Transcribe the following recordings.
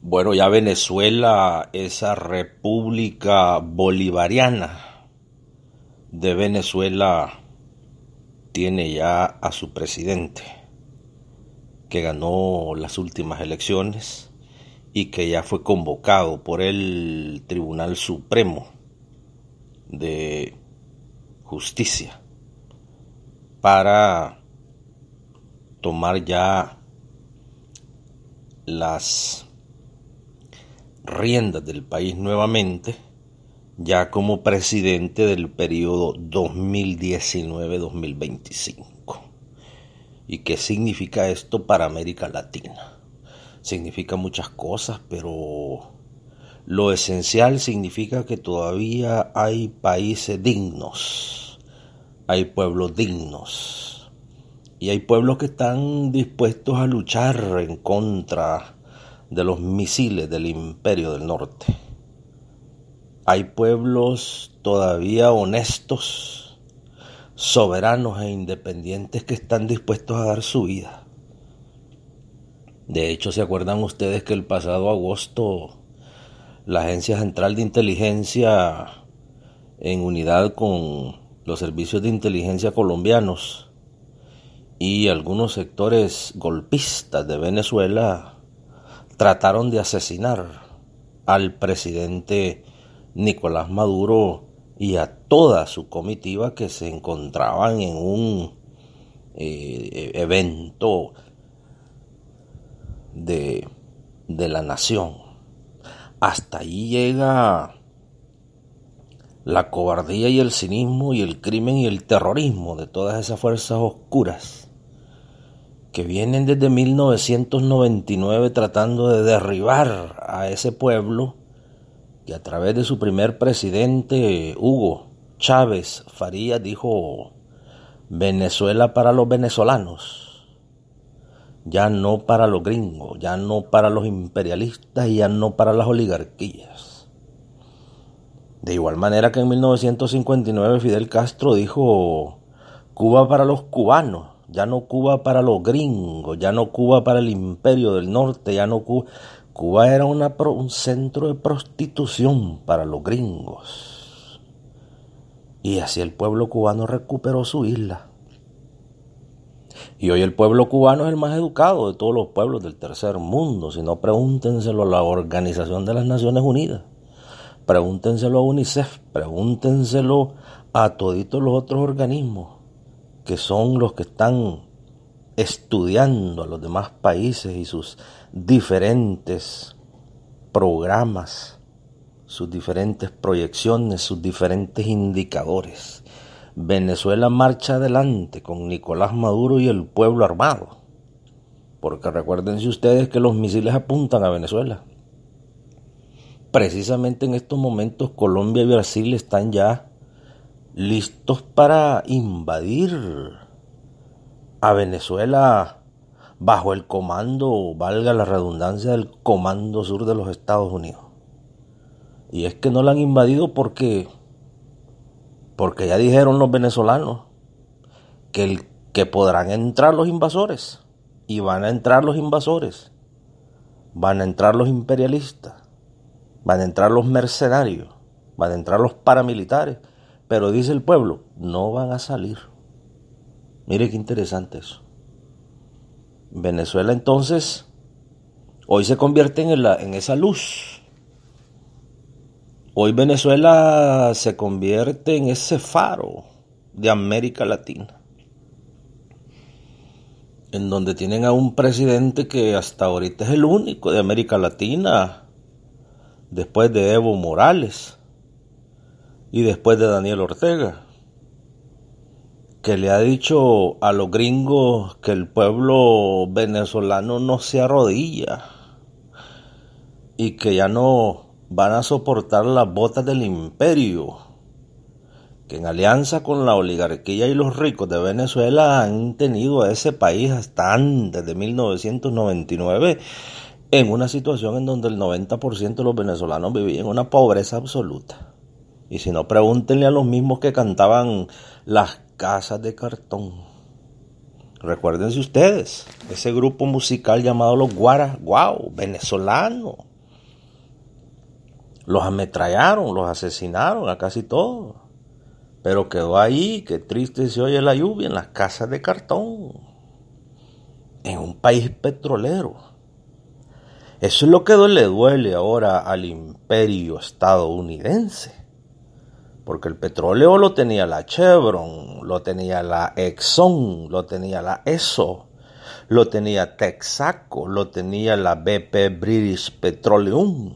Bueno, ya Venezuela, esa república bolivariana de Venezuela, tiene ya a su presidente, que ganó las últimas elecciones y que ya fue convocado por el Tribunal Supremo de Justicia para tomar ya las riendas del país nuevamente, ya como presidente del periodo 2019-2025. ¿Y qué significa esto para América Latina? Significa muchas cosas, pero lo esencial significa que todavía hay países dignos, hay pueblos dignos, y hay pueblos que están dispuestos a luchar en contra de los misiles del Imperio del Norte. Hay pueblos todavía honestos, soberanos e independientes que están dispuestos a dar su vida. De hecho, ¿se acuerdan ustedes que el pasado agosto la Agencia Central de Inteligencia, en unidad con los servicios de inteligencia colombianos y algunos sectores golpistas de Venezuela, trataron de asesinar al presidente Nicolás Maduro y a toda su comitiva que se encontraban en un evento de la nación? Hasta ahí llega la cobardía y el cinismo y el crimen y el terrorismo de todas esas fuerzas oscuras que vienen desde 1999 tratando de derribar a ese pueblo que a través de su primer presidente, Hugo Chávez Farías, dijo: Venezuela para los venezolanos, ya no para los gringos, ya no para los imperialistas y ya no para las oligarquías. De igual manera que en 1959 Fidel Castro dijo: Cuba para los cubanos, ya no Cuba para los gringos, ya no Cuba para el Imperio del Norte, ya no Cuba. Cuba era un centro de prostitución para los gringos. Y así el pueblo cubano recuperó su isla. Y hoy el pueblo cubano es el más educado de todos los pueblos del tercer mundo. Si no, pregúntenselo a la Organización de las Naciones Unidas, pregúntenselo a UNICEF, pregúntenselo a toditos los otros organismos que son los que están estudiando a los demás países y sus diferentes programas, sus diferentes proyecciones, sus diferentes indicadores. Venezuela marcha adelante con Nicolás Maduro y el pueblo armado, porque recuérdense ustedes que los misiles apuntan a Venezuela. Precisamente en estos momentos Colombia y Brasil están ya listos para invadir a Venezuela bajo el comando, valga la redundancia, del Comando Sur de los Estados Unidos. Y es que no la han invadido porque ya dijeron los venezolanos que podrán entrar los invasores, y van a entrar los invasores, van a entrar los imperialistas, van a entrar los mercenarios, van a entrar los paramilitares. Pero dice el pueblo, no van a salir. Mire qué interesante eso. Venezuela entonces hoy se convierte en esa luz. Hoy Venezuela se convierte en ese faro de América Latina, en donde tienen a un presidente que hasta ahorita es el único de América Latina, después de Evo Morales y después de Daniel Ortega, que le ha dicho a los gringos que el pueblo venezolano no se arrodilla y que ya no van a soportar las botas del imperio, que en alianza con la oligarquía y los ricos de Venezuela han tenido a ese país hasta antes de 1999 en una situación en donde el 90% de los venezolanos vivían en una pobreza absoluta. Y si no, pregúntenle a los mismos que cantaban Las Casas de Cartón. Recuérdense ustedes, ese grupo musical llamado Los Guaras, venezolano, Los ametrallaron, los asesinaron a casi todos. Pero quedó ahí, qué triste se oye la lluvia, en las casas de cartón. En un país petrolero. Eso es lo que le duele ahora al imperio estadounidense. Porque el petróleo lo tenía la Chevron, lo tenía la Exxon, lo tenía la Esso, lo tenía Texaco, lo tenía la BP British Petroleum.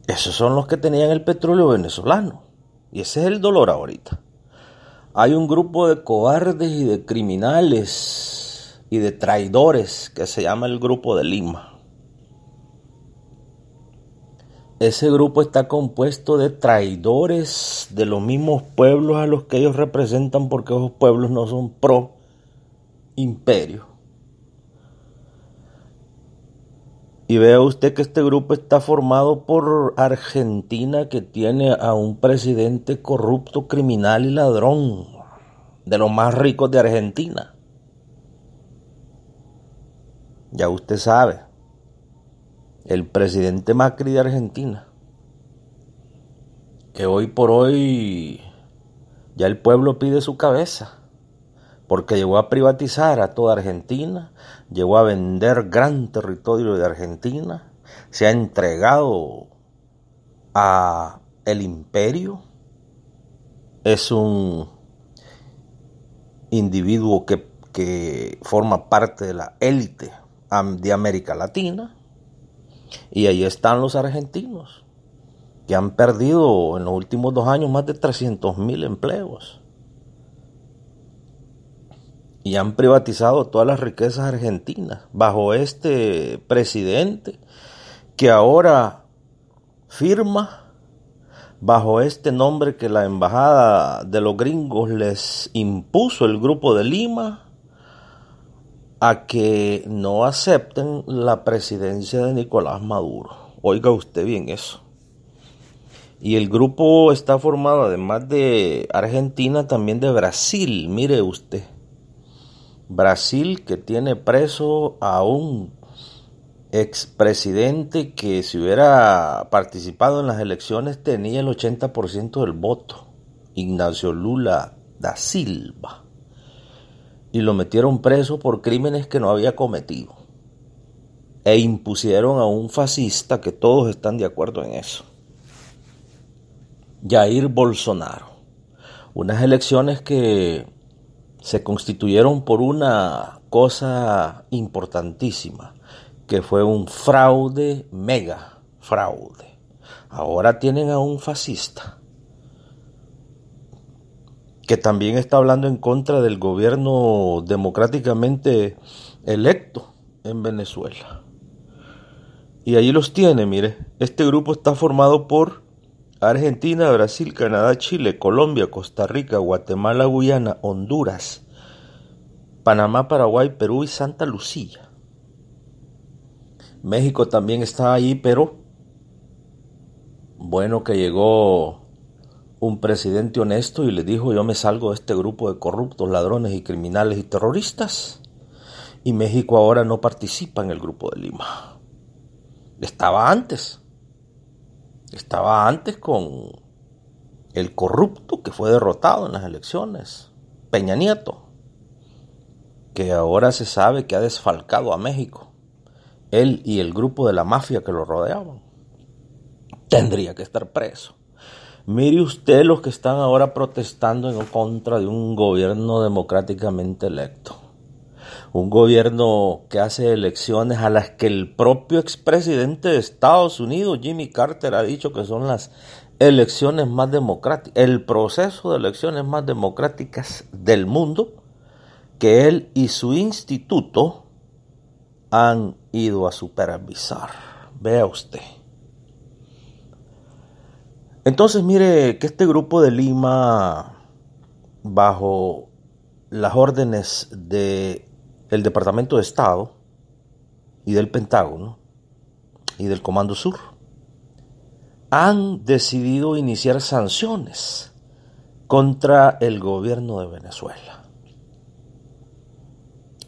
Esos son los que tenían el petróleo venezolano. Y ese es el dolor ahorita. Hay un grupo de cobardes y de criminales y de traidores que se llama el Grupo de Lima. Ese grupo está compuesto de traidores de los mismos pueblos a los que ellos representan, porque esos pueblos no son pro imperio. Y vea usted que este grupo está formado por Argentina, que tiene a un presidente corrupto, criminal y ladrón, de los más ricos de Argentina. Ya usted sabe, el presidente Macri de Argentina, que hoy por hoy ya el pueblo pide su cabeza, porque llegó a privatizar a toda Argentina, llegó a vender gran territorio de Argentina, se ha entregado a el imperio. Es un individuo que forma parte de la élite de América Latina. Y ahí están los argentinos, que han perdido en los últimos 2 años más de 300.000 empleos. Y han privatizado todas las riquezas argentinas bajo este presidente que ahora firma bajo este nombre que la embajada de los gringos les impuso, el Grupo de Lima, a que no acepten la presidencia de Nicolás Maduro. Oiga usted bien eso. Y el grupo está formado, además de Argentina, también de Brasil. Mire usted. Brasil, que tiene preso a un expresidente que, si hubiera participado en las elecciones, tenía el 80% del voto. Ignacio Lula da Silva. Y lo metieron preso por crímenes que no había cometido. E impusieron a un fascista, que todos están de acuerdo en eso, Jair Bolsonaro. Unas elecciones que se constituyeron por una cosa importantísima, que fue un fraude, mega fraude. Ahora tienen a un fascista que también está hablando en contra del gobierno democráticamente electo en Venezuela. Y allí los tiene, mire. Este grupo está formado por Argentina, Brasil, Canadá, Chile, Colombia, Costa Rica, Guatemala, Guyana, Honduras, Panamá, Paraguay, Perú y Santa Lucía. México también está ahí, pero bueno que llegó un presidente honesto y le dijo: yo me salgo de este grupo de corruptos, ladrones y criminales y terroristas. Y México ahora no participa en el Grupo de Lima. Estaba antes con el corrupto que fue derrotado en las elecciones, Peña Nieto, que ahora se sabe que ha desfalcado a México. Él y el grupo de la mafia que lo rodeaban. Tendría que estar preso. Mire usted los que están ahora protestando en contra de un gobierno democráticamente electo. Un gobierno que hace elecciones a las que el propio expresidente de Estados Unidos, Jimmy Carter, ha dicho que son las elecciones más democráticas, el proceso de elecciones más democráticas del mundo, que él y su instituto han ido a supervisar. Vea usted. Entonces mire que este Grupo de Lima, bajo las órdenes del Departamento de Estado y del Pentágono y del Comando Sur, han decidido iniciar sanciones contra el gobierno de Venezuela.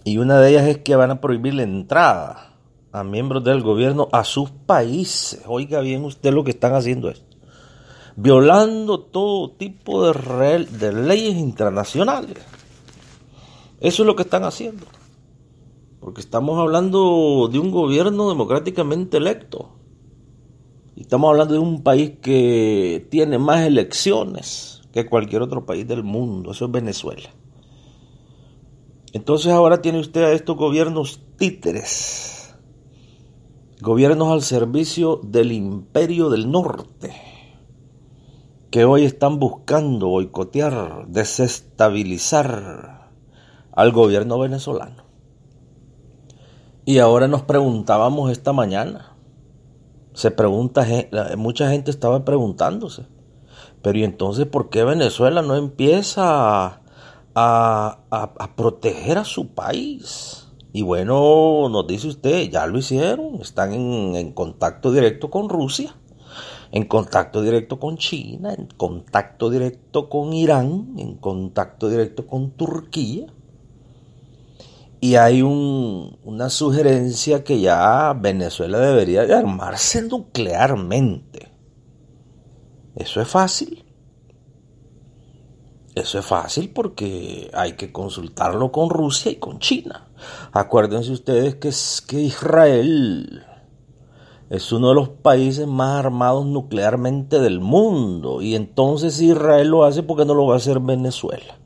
Y una de ellas es que van a prohibir la entrada a miembros del gobierno a sus países. Oiga bien usted lo que están haciendo es violando todo tipo de leyes internacionales. Eso es lo que están haciendo. Porque estamos hablando de un gobierno democráticamente electo. Y estamos hablando de un país que tiene más elecciones que cualquier otro país del mundo. Eso es Venezuela. Entonces ahora tiene usted a estos gobiernos títeres. Gobiernos al servicio del Imperio del Norte, que hoy están buscando boicotear, desestabilizar al gobierno venezolano. Y ahora nos preguntábamos esta mañana, mucha gente estaba preguntándose, pero ¿y entonces por qué Venezuela no empieza a proteger a su país? Y bueno, nos dice usted, ya lo hicieron, están en contacto directo con Rusia, en contacto directo con China, en contacto directo con Irán, en contacto directo con Turquía. Y hay una sugerencia que ya Venezuela debería de armarse nuclearmente. Eso es fácil. Eso es fácil porque hay que consultarlo con Rusia y con China. Acuérdense ustedes que Israel es uno de los países más armados nuclearmente del mundo. Y entonces si Israel lo hace, ¿por qué no lo va a hacer Venezuela?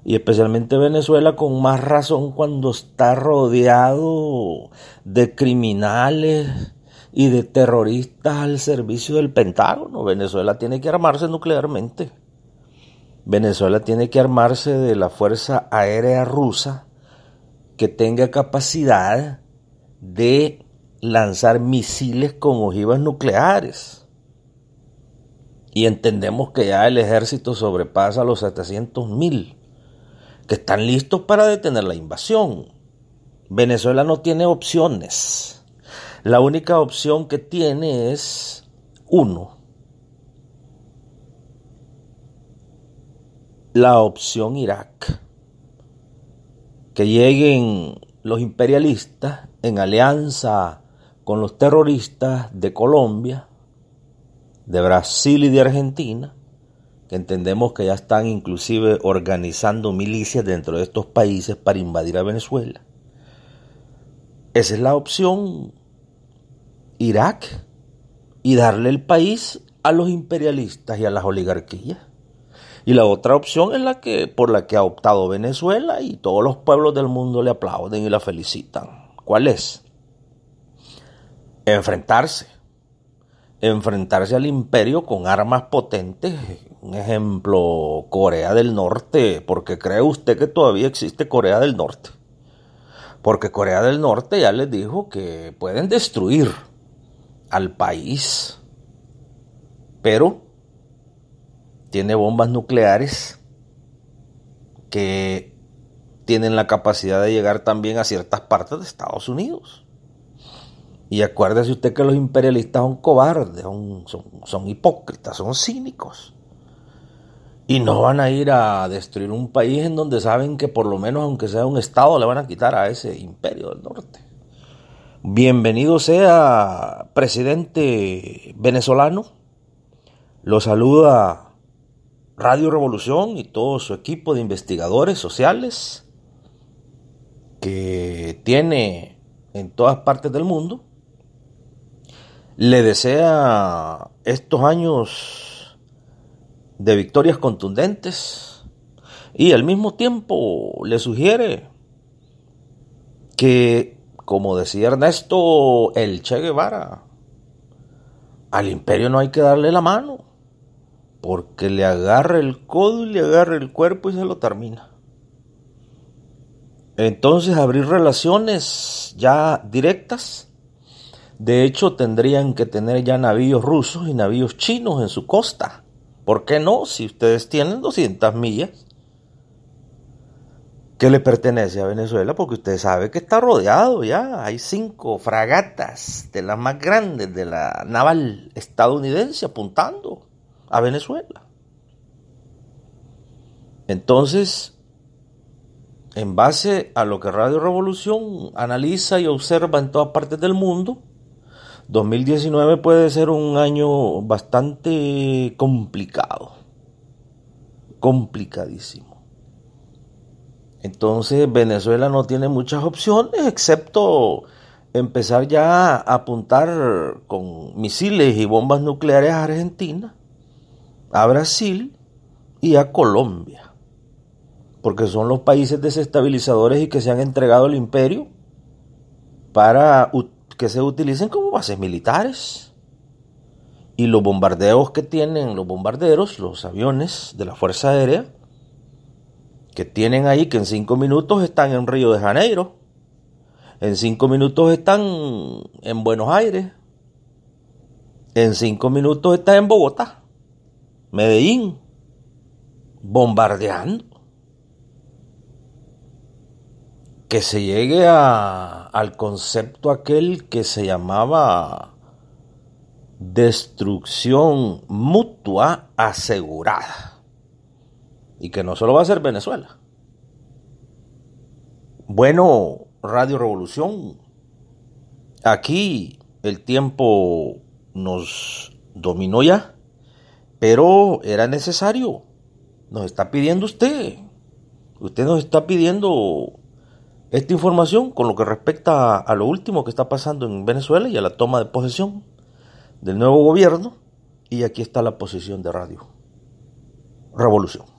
Y especialmente Venezuela con más razón cuando está rodeado de criminales y de terroristas al servicio del Pentágono. Venezuela tiene que armarse nuclearmente. Venezuela tiene que armarse de la Fuerza Aérea Rusa que tenga capacidad de lanzar misiles con ojivas nucleares. Y entendemos que ya el ejército sobrepasa los 700.000. Que están listos para detener la invasión. Venezuela no tiene opciones. La única opción que tiene es la opción Irak. Que lleguen los imperialistas en alianza con los terroristas de Colombia, de Brasil y de Argentina, que entendemos que ya están inclusive organizando milicias dentro de estos países para invadir a Venezuela. Esa es la opción Irak, y darle el país a los imperialistas y a las oligarquías. Y la otra opción es por la que ha optado Venezuela, y todos los pueblos del mundo le aplauden y la felicitan. ¿Cuál es? Enfrentarse al imperio con armas potentes. Un ejemplo, Corea del Norte. ¿Por qué cree usted que todavía existe Corea del Norte? Porque Corea del Norte ya les dijo que pueden destruir al país, pero tiene bombas nucleares que tienen la capacidad de llegar también a ciertas partes de Estados Unidos. Y acuérdese usted que los imperialistas son cobardes, son hipócritas, son cínicos. Y no van a ir a destruir un país en donde saben que por lo menos, aunque sea un estado, le van a quitar a ese imperio del norte. Bienvenido sea, presidente venezolano. Lo saluda Radio Revolución y todo su equipo de investigadores sociales que tiene en todas partes del mundo. Le desea estos años de victorias contundentes y al mismo tiempo le sugiere que, como decía Ernesto el Che Guevara, al imperio no hay que darle la mano, porque le agarra el codo y le agarra el cuerpo y se lo termina. Entonces abrir relaciones ya directas. De hecho, tendrían que tener ya navíos rusos y navíos chinos en su costa. ¿Por qué no? Si ustedes tienen 200 millas que le pertenece a Venezuela, porque usted sabe que está rodeado ya. Hay 5 fragatas de las más grandes de la naval estadounidense apuntando a Venezuela. Entonces, en base a lo que Radio Revolución analiza y observa en todas partes del mundo, 2019 puede ser un año bastante complicado, complicadísimo. Entonces Venezuela no tiene muchas opciones excepto empezar ya a apuntar con misiles y bombas nucleares a Argentina, a Brasil y a Colombia, porque son los países desestabilizadores y que se han entregado al imperio para que se utilicen como bases militares. Y los bombardeos que tienen los bombarderos, los aviones de la Fuerza Aérea, que tienen ahí, que en 5 minutos están en Río de Janeiro, en 5 minutos están en Buenos Aires, en 5 minutos están en Bogotá, Medellín, bombardeando. Que se llegue al concepto aquel que se llamaba destrucción mutua asegurada. Y que no solo va a ser Venezuela. Bueno, Radio Revolución, aquí el tiempo nos dominó ya, pero era necesario. Nos está pidiendo usted nos está pidiendo esta información con lo que respecta a lo último que está pasando en Venezuela y a la toma de posesión del nuevo gobierno. Y aquí está la posición de Radio Revolución.